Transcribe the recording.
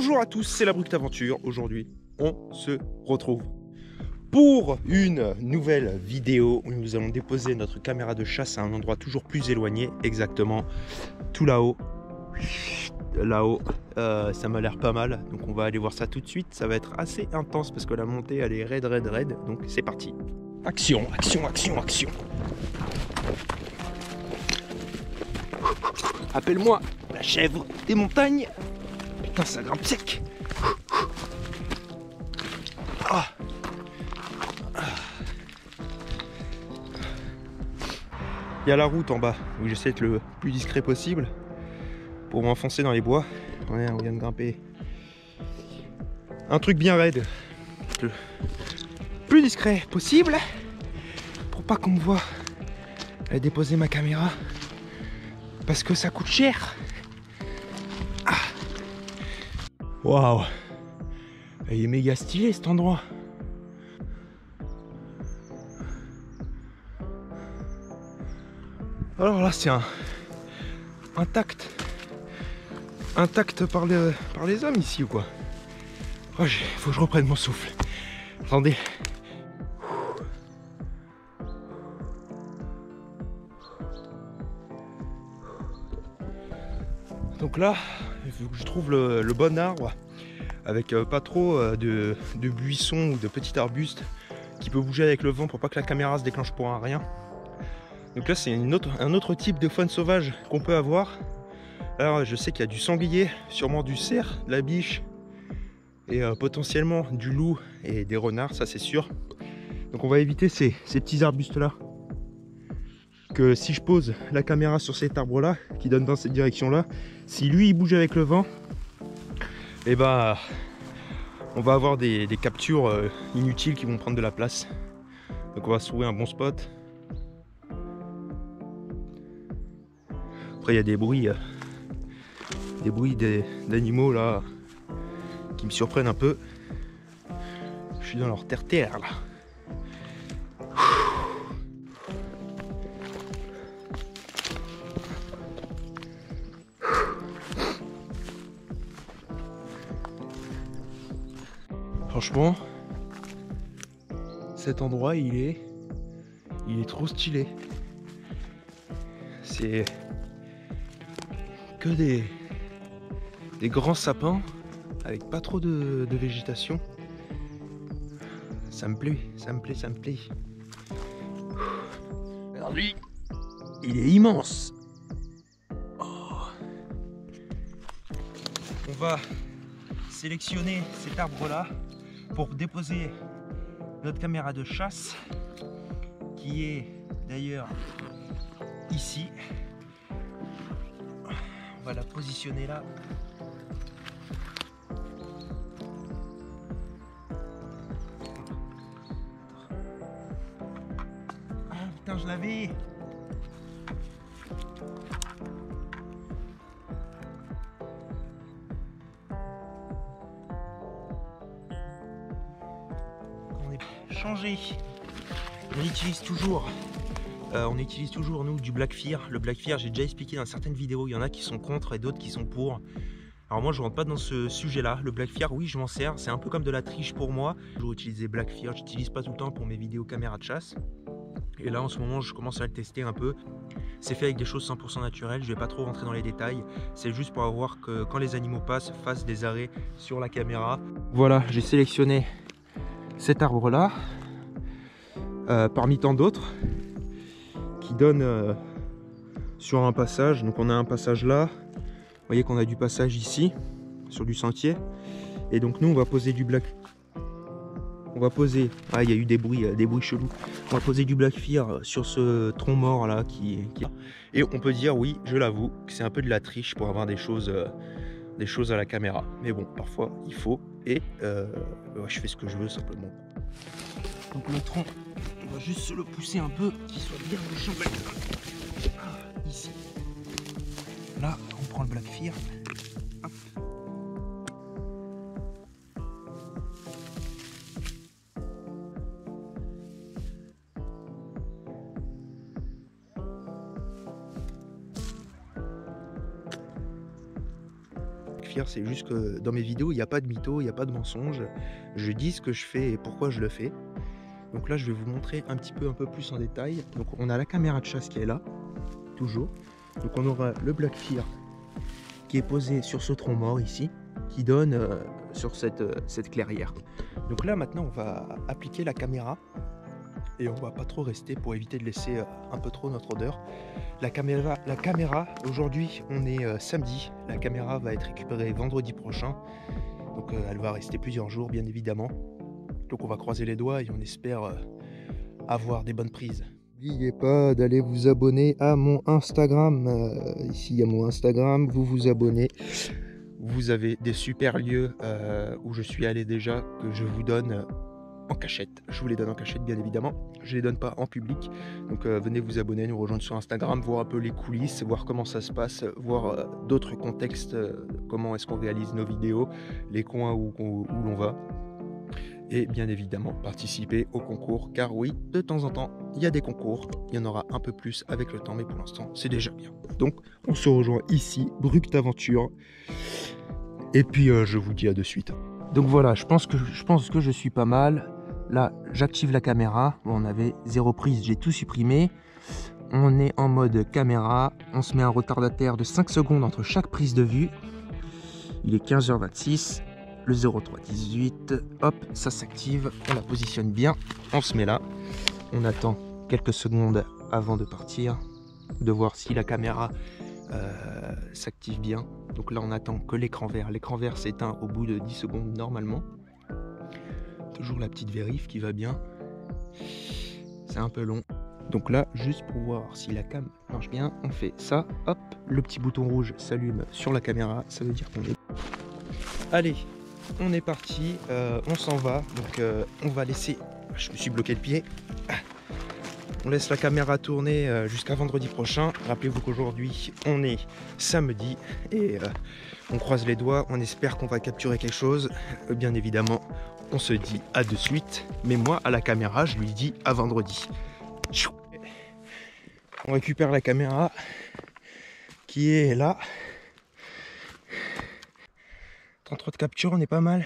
Bonjour à tous, c'est la Brute Aventure. Aujourd'hui, on se retrouve pour une nouvelle vidéo où nous allons déposer notre caméra de chasse à un endroit toujours plus éloigné, exactement tout là-haut. Là-haut, ça m'a l'air pas mal, donc on va aller voir ça tout de suite. Ça va être assez intense parce que la montée elle est raide, donc c'est parti. Action, action, action, action. Appelle-moi la chèvre des montagnes. Putain, ça grimpe sec. Ah. Il y a la route en bas où j'essaie d'être le plus discret possible pour m'enfoncer dans les bois. Ouais, on vient de grimper un truc bien raide, le plus discret possible pour pas qu'on me voit aller déposer ma caméra parce que ça coûte cher. Ah. Waouh, il est méga stylé cet endroit. Alors là c'est intact par les hommes ici ou quoi? Oh, faut que je reprenne mon souffle. Attendez. Donc là, il faut que je trouve le bon arbre avec pas trop de buissons ou de petits arbustes qui peut bouger avec le vent pour pas que la caméra se déclenche pour un rien. Donc là c'est un autre type de faune sauvage qu'on peut avoir. Alors je sais qu'il y a du sanglier, sûrement du cerf, de la biche et potentiellement du loup et des renards, ça c'est sûr. Donc on va éviter ces petits arbustes là. Que si je pose la caméra sur cet arbre là qui donne dans cette direction là, si lui il bouge avec le vent, et bah on va avoir des captures inutiles qui vont prendre de la place. Donc on va se trouver un bon spot. Après il y a des bruits d'animaux là qui me surprennent un peu. Je suis dans leur terre là. Franchement, cet endroit il est trop stylé. C'est que des grands sapins avec pas trop de végétation. Ça me plaît. Alors lui, il est immense. Oh. On va sélectionner cet arbre là pour déposer notre caméra de chasse qui est d'ailleurs ici. On va la positionner là. Ah putain, je l'avais. On est changé. On utilise toujours nous du Black Fear. Le Black Fear, j'ai déjà expliqué dans certaines vidéos, il y en a qui sont contre et d'autres qui sont pour. Alors moi je rentre pas dans ce sujet là. Le Black Fear, oui je m'en sers, c'est un peu comme de la triche pour moi. J'ai toujours utilisé Black Fear, j'utilise pas tout le temps pour mes vidéos caméra de chasse. Et là en ce moment je commence à le tester un peu. C'est fait avec des choses 100% naturelles, je vais pas trop rentrer dans les détails. C'est juste pour avoir que quand les animaux passent, fassent des arrêts sur la caméra. Voilà, j'ai sélectionné cet arbre là, parmi tant d'autres, qui donne sur un passage. Donc on a un passage là, vous voyez qu'on a du passage ici, sur du sentier. Et donc nous on va poser du black. On va poser, ah il y a eu des bruits chelous. On va poser du Black Fear sur ce tronc mort là et on peut dire oui, je l'avoue, que c'est un peu de la triche pour avoir des choses à la caméra. Mais bon, parfois il faut et je fais ce que je veux simplement. Donc le tronc, on va juste se le pousser un peu, qu'il soit bien bouchant. Ici. Là, on prend le Black Fear. Hop. Blackfear, c'est juste que dans mes vidéos, il n'y a pas de mytho, il n'y a pas de mensonge. Je dis ce que je fais et pourquoi je le fais. Donc là, je vais vous montrer un peu plus en détail. Donc on a la caméra de chasse qui est là, toujours. Donc on aura le Blackfear qui est posé sur ce tronc mort ici, qui donne sur cette clairière. Donc là, maintenant, on va appliquer la caméra. Et on va pas trop rester pour éviter de laisser un peu trop notre odeur. La caméra aujourd'hui on est samedi, la caméra va être récupérée vendredi prochain, donc elle va rester plusieurs jours bien évidemment. Donc on va croiser les doigts et on espère avoir des bonnes prises. N'oubliez pas d'aller vous abonner à mon Instagram, ici il y a mon Instagram, vous vous abonnez. Vous avez des super lieux où je suis allé déjà, que je vous donne en cachette. Je vous les donne en cachette bien évidemment, je les donne pas en public. Donc venez vous abonner, nous rejoindre sur Instagram, voir un peu les coulisses, voir comment ça se passe, voir d'autres contextes, comment est-ce qu'on réalise nos vidéos, les coins où l'on va. Et bien évidemment participer au concours, car oui, de temps en temps, il y a des concours, il y en aura un peu plus avec le temps, mais pour l'instant, c'est déjà bien. Donc, on se rejoint ici, Bruct Aventure, et puis je vous dis à de suite. Donc voilà, je pense que je suis pas mal. Là, j'active la caméra, bon, on avait 0 prise, j'ai tout supprimé. On est en mode caméra, on se met un retardataire de 5 secondes entre chaque prise de vue. Il est 15h26. Le 0318, hop, ça s'active, on la positionne bien, on se met là, on attend quelques secondes avant de partir, de voir si la caméra s'active bien. Donc là on attend que l'écran vert s'éteint au bout de 10 secondes normalement. Toujours la petite vérif qui va bien, c'est un peu long. Donc là, juste pour voir si la cam marche bien, on fait ça, hop, le petit bouton rouge s'allume sur la caméra, ça veut dire qu'on est... Allez, on est parti, on s'en va, donc on va laisser, je me suis bloqué le pied, on laisse la caméra tourner jusqu'à vendredi prochain. Rappelez-vous qu'aujourd'hui on est samedi et on croise les doigts, on espère qu'on va capturer quelque chose. Bien évidemment, on se dit à de suite, mais moi à la caméra je lui dis à vendredi. On récupère la caméra qui est là. 33 de capture, on est pas mal.